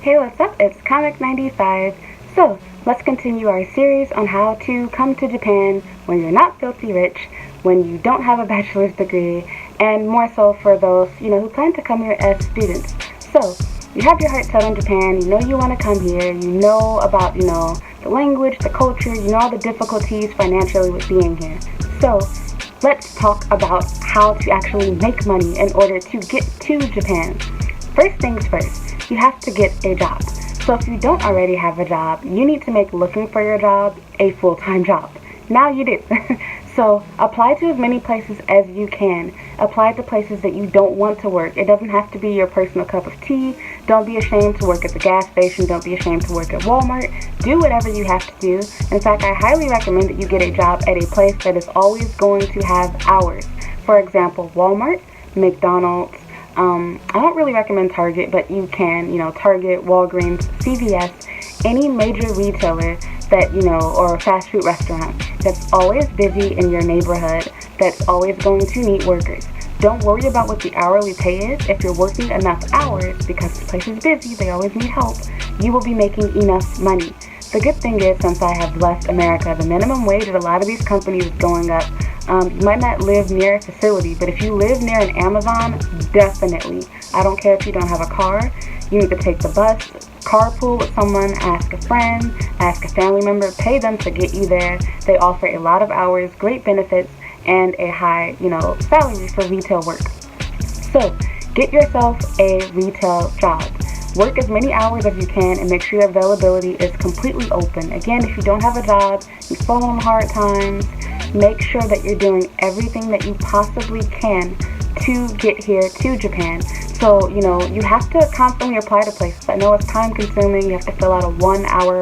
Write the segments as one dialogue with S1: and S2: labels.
S1: Hey, what's up? It's Comic 95. So, let's continue our series on how to come to Japan when you're not filthy rich, when you don't have a bachelor's degree, and more so for those, who plan to come here as students. So, you have your heart set on Japan, you know you want to come here, you know about, the language, the culture, you know all the difficulties financially with being here. So, let's talk about how to actually make money in order to get to Japan. First things first, you have to get a job. So if you don't already have a job, you need to make looking for your job a full-time job. Now you do. So apply to as many places as you can. Apply to places that you don't want to work. It doesn't have to be your personal cup of tea. Don't be ashamed to work at the gas station. Don't be ashamed to work at Walmart. Do whatever you have to do. In fact, I highly recommend that you get a job at a place that is always going to have hours. For example, Walmart, McDonald's. I don't really recommend Target, but you can, Target, Walgreens, CVS, any major retailer that, or fast food restaurant that's always busy in your neighborhood, that's always going to need workers. Don't worry about what the hourly pay is. If you're working enough hours, because this place is busy, they always need help, you will be making enough money. The good thing is, since I have left America, the minimum wage at a lot of these companies is going up. You might not live near a facility, but if you live near an Amazon, definitely. I don't care if you don't have a car. You need to take the bus, carpool with someone, ask a friend, ask a family member, pay them to get you there. They offer a lot of hours, great benefits, and a high, salary for retail work. So, get yourself a retail job. Work as many hours as you can and make sure your availability is completely open. Again, if you don't have a job, you fall on hard times, make sure that you're doing everything that you possibly can to get here to Japan. So, you have to constantly apply to places. I know it's time consuming. You have to fill out a 1 hour,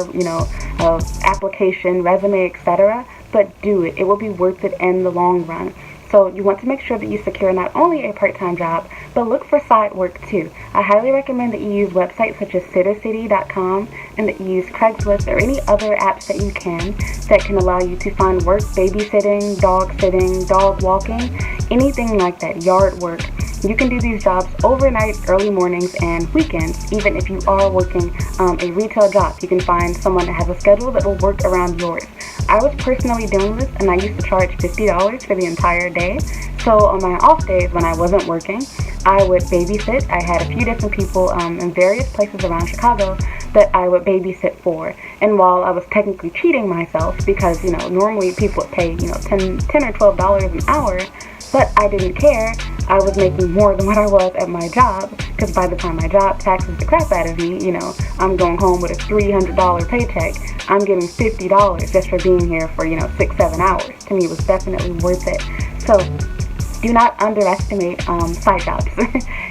S1: application, resume, etc. But do it. It will be worth it in the long run. So you want to make sure that you secure not only a part-time job, but look for side work too. I highly recommend that you use websites such as sittercity.com and that you use Craigslist or any other apps that you can that can allow you to find work, babysitting, dog sitting, dog walking, anything like that, yard work. You can do these jobs overnight, early mornings, and weekends, even if you are working a retail job. You can find someone that has a schedule that will work around yours. I was personally doing this, and I used to charge $50 for the entire day. So on my off days when I wasn't working, I would babysit. I had a few different people in various places around Chicago that I would babysit for. And while I was technically cheating myself, because, normally people would pay, $10 or $12 an hour, but I didn't care. I was making more than what I was at my job, because by the time my job taxes the crap out of me, I'm going home with a $300 paycheck. I'm getting $50 just for being here for, 6-7 hours. To me, it was definitely worth it. So, do not underestimate side jobs.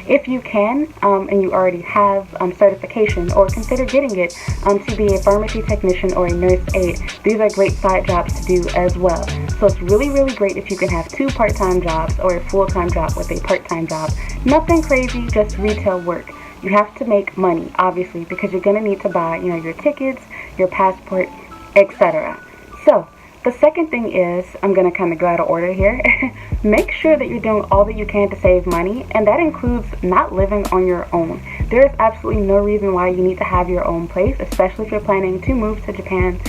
S1: If you can, and you already have certification, or consider getting it to be a pharmacy technician or a nurse aide, these are great side jobs to do as well. So it's really, really great if you can have 2 part-time jobs or a full-time job with a part-time job. Nothing crazy, just retail work. You have to make money, obviously, because you're going to need to buy, your tickets, your passport, etc. So, the second thing is, I'm going to kind of go out of order here, make sure that you're doing all that you can to save money, and that includes not living on your own. There is absolutely no reason why you need to have your own place, especially if you're planning to move to Japan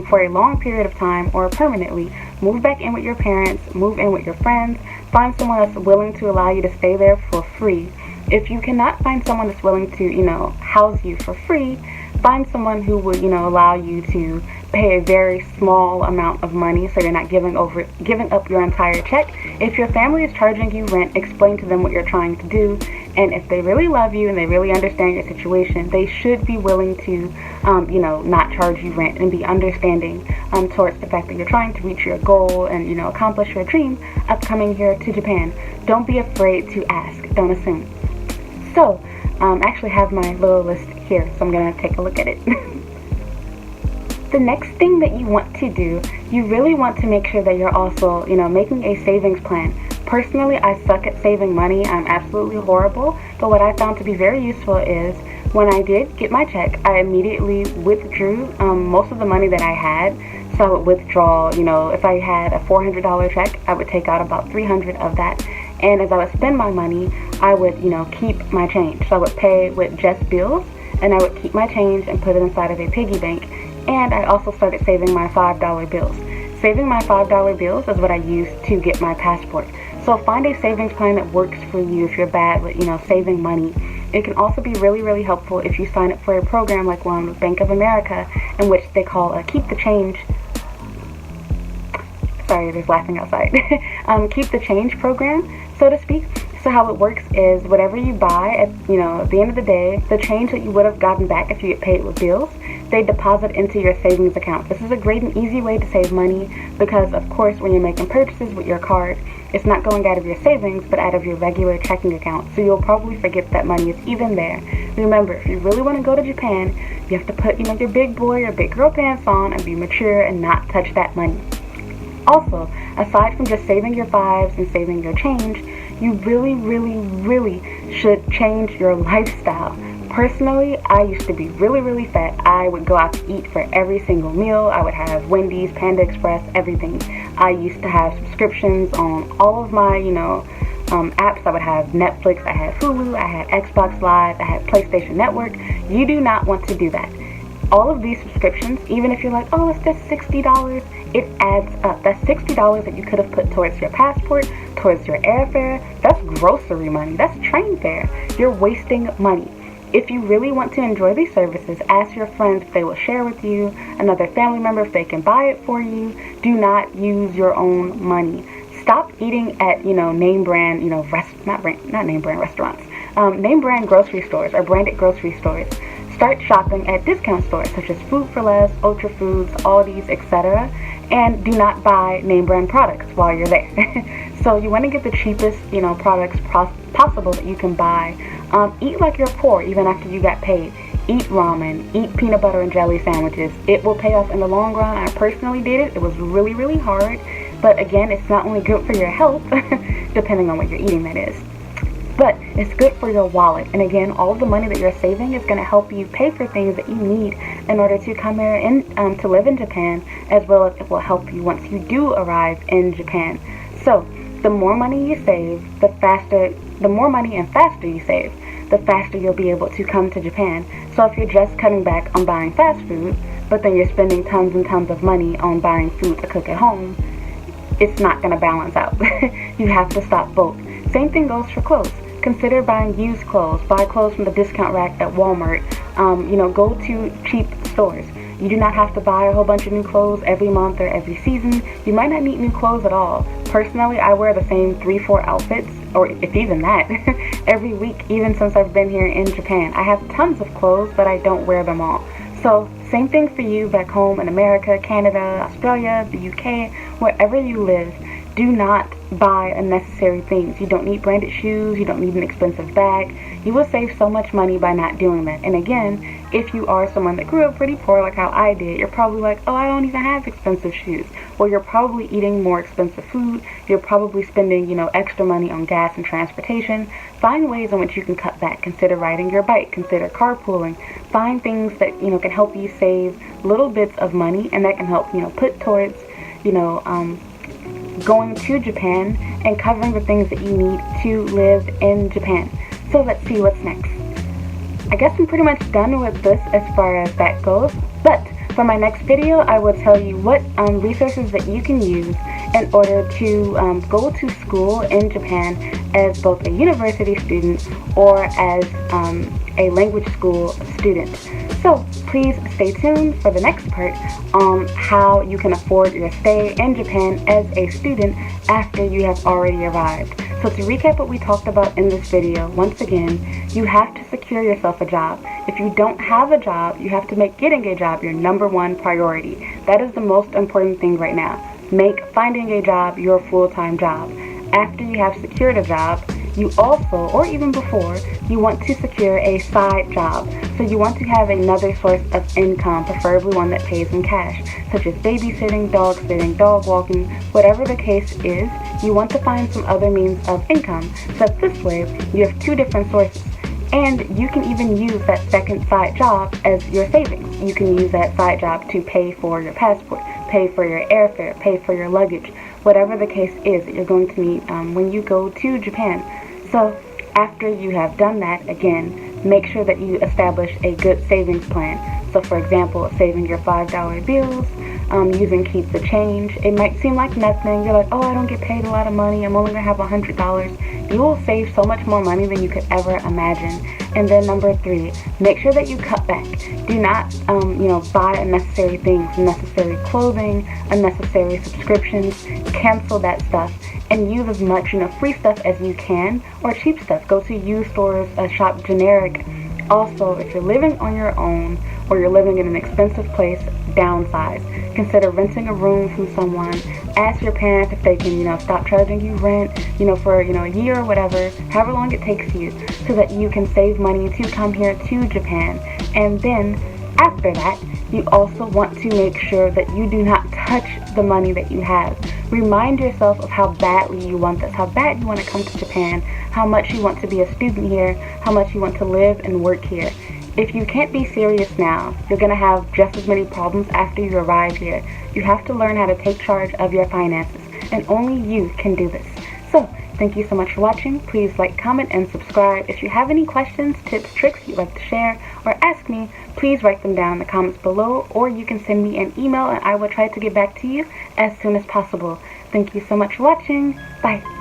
S1: for a long period of time or permanently. Move back in with your parents, move in with your friends, find someone that's willing to allow you to stay there for free. If you cannot find someone that's willing to, house you for free, find someone who will, allow you to pay a very small amount of money so you're not giving up your entire check. If your family is charging you rent, explain to them what you're trying to do. And if they really love you and they really understand your situation, they should be willing to, not charge you rent and be understanding towards the fact that you're trying to reach your goal and, accomplish your dream of coming here to Japan. Don't be afraid to ask. Don't assume. So, I actually have my little list here, so I'm going to take a look at it. The next thing that you want to do, you really want to make sure that you're also, making a savings plan. Personally, I suck at saving money. I'm absolutely horrible. But what I found to be very useful is when I did get my check, I immediately withdrew most of the money that I had. So I would withdraw, if I had a $400 check, I would take out about $300 of that. And as I would spend my money, I would, keep my change. So I would pay with just bills and I would keep my change and put it inside of a piggy bank. And I also started saving my $5 bills. Saving my $5 bills is what I use to get my passport. So find a savings plan that works for you if you're bad with, saving money. It can also be really, really helpful if you sign up for a program like one with Bank of America, in which they call Keep the Change. Sorry, there's laughing outside. Keep the Change program, so to speak. So how it works is whatever you buy, at the end of the day, the change that you would have gotten back if you get paid with bills, they deposit into your savings account. This is a great and easy way to save money because, of course, when you're making purchases with your card, it's not going out of your savings, but out of your regular checking account. So you'll probably forget that money is even there. Remember, if you really want to go to Japan, you have to put, your big boy or big girl pants on and be mature and not touch that money. Also, aside from just saving your fives and saving your change, you really, really, really should change your lifestyle. Personally, I used to be really, really fat. I would go out to eat for every single meal. I would have Wendy's, Panda Express, everything. I used to have subscriptions on all of my, apps. I would have Netflix, I had Hulu, I had Xbox Live, I had PlayStation Network. You do not want to do that. All of these subscriptions, even if you're like, oh, it's just $60, it adds up. That's $60 that you could have put towards your passport, towards your airfare. That's grocery money. That's train fare. You're wasting money. If you really want to enjoy these services, ask your friends if they will share with you, another family member if they can buy it for you. Do not use your own money. Stop eating at, name brand, not name brand restaurants, name brand grocery stores or branded grocery stores. Start shopping at discount stores such as Food for Less, Ultra Foods, Aldi's, etc. And do not buy name brand products while you're there. So you want to get the cheapest, products possible that you can buy. Eat like you're poor even after you got paid. Eat ramen, eat peanut butter and jelly sandwiches. It will pay off in the long run. I personally did it. It was really, really hard. But again, it's not only good for your health, depending on what you're eating, that is. But it's good for your wallet. And again, all of the money that you're saving is going to help you pay for things that you need in order to come here and to live in Japan, as well as it will help you once you do arrive in Japan. So the more money you save, the more money and faster you save, the faster you'll be able to come to Japan. So if you're just cutting back on buying fast food, but then you're spending tons and tons of money on buying food to cook at home, it's not going to balance out. You have to stop both. Same thing goes for clothes. Consider buying used clothes. Buy clothes from the discount rack at Walmart. Go to cheap stores. You do not have to buy a whole bunch of new clothes every month or every season. You might not need new clothes at all. Personally, I wear the same 3-4 outfits, or if even that, every week, even since I've been here in Japan. I have tons of clothes, but I don't wear them all. So, same thing for you back home in America, Canada, Australia, the UK, wherever you live. Do not buy unnecessary things. You don't need branded shoes. You don't need an expensive bag. You will save so much money by not doing that. And again, if you are someone that grew up pretty poor like how I did, you're probably like, oh, I don't even have expensive shoes. Well, you're probably eating more expensive food. You're probably spending, extra money on gas and transportation. Find ways in which you can cut back. Consider riding your bike. Consider carpooling. Find things that, can help you save little bits of money, and that can help, put towards, going to Japan and covering the things that you need to live in Japan. So let's see what's next. I guess I'm pretty much done with this as far as that goes, but for my next video I will tell you what resources that you can use in order to go to school in Japan as both a university student or as a language school student. So please stay tuned for the next part on how you can afford your stay in Japan as a student after you have already arrived. So to recap what we talked about in this video, once again, you have to secure yourself a job. If you don't have a job, you have to make getting a job your #1 priority. That is the most important thing right now. Make finding a job your full-time job. After you have secured a job, you also, or even before, you want to secure a side job. So you want to have another source of income, preferably one that pays in cash, such as babysitting, dog sitting, dog walking, whatever the case is. You want to find some other means of income, so that this way you have 2 different sources. And you can even use that second side job as your savings. You can use that side job to pay for your passport, pay for your airfare, pay for your luggage, whatever the case is that you're going to need when you go to Japan. So after you have done that, again, make sure that you establish a good savings plan. So for example, saving your $5 bills, using Keep the Change. It might seem like nothing. You're like, oh, I don't get paid a lot of money. I'm only going to have $100. You will save so much more money than you could ever imagine. And then number 3, make sure that you cut back. Do not, buy unnecessary things, unnecessary clothing, unnecessary subscriptions. Cancel that stuff and use as much, free stuff as you can, or cheap stuff. Go to used stores, shop generic. Also, if you're living on your own or you're living in an expensive place, downsize. Consider renting a room from someone. Ask your parents if they can, stop charging you rent, for, a year or whatever, however long it takes you, so that you can save money to come here to Japan. And then, after that, you also want to make sure that you do not touch the money that you have. Remind yourself of how badly you want this, how bad you want to come to Japan, how much you want to be a student here, how much you want to live and work here. If you can't be serious now, you're going to have just as many problems after you arrive here. You have to learn how to take charge of your finances, and only you can do this. So, thank you so much for watching. Please like, comment, and subscribe. If you have any questions, tips, tricks you'd like to share or ask me, please write them down in the comments below, or you can send me an email and I will try to get back to you as soon as possible. Thank you so much for watching. Bye.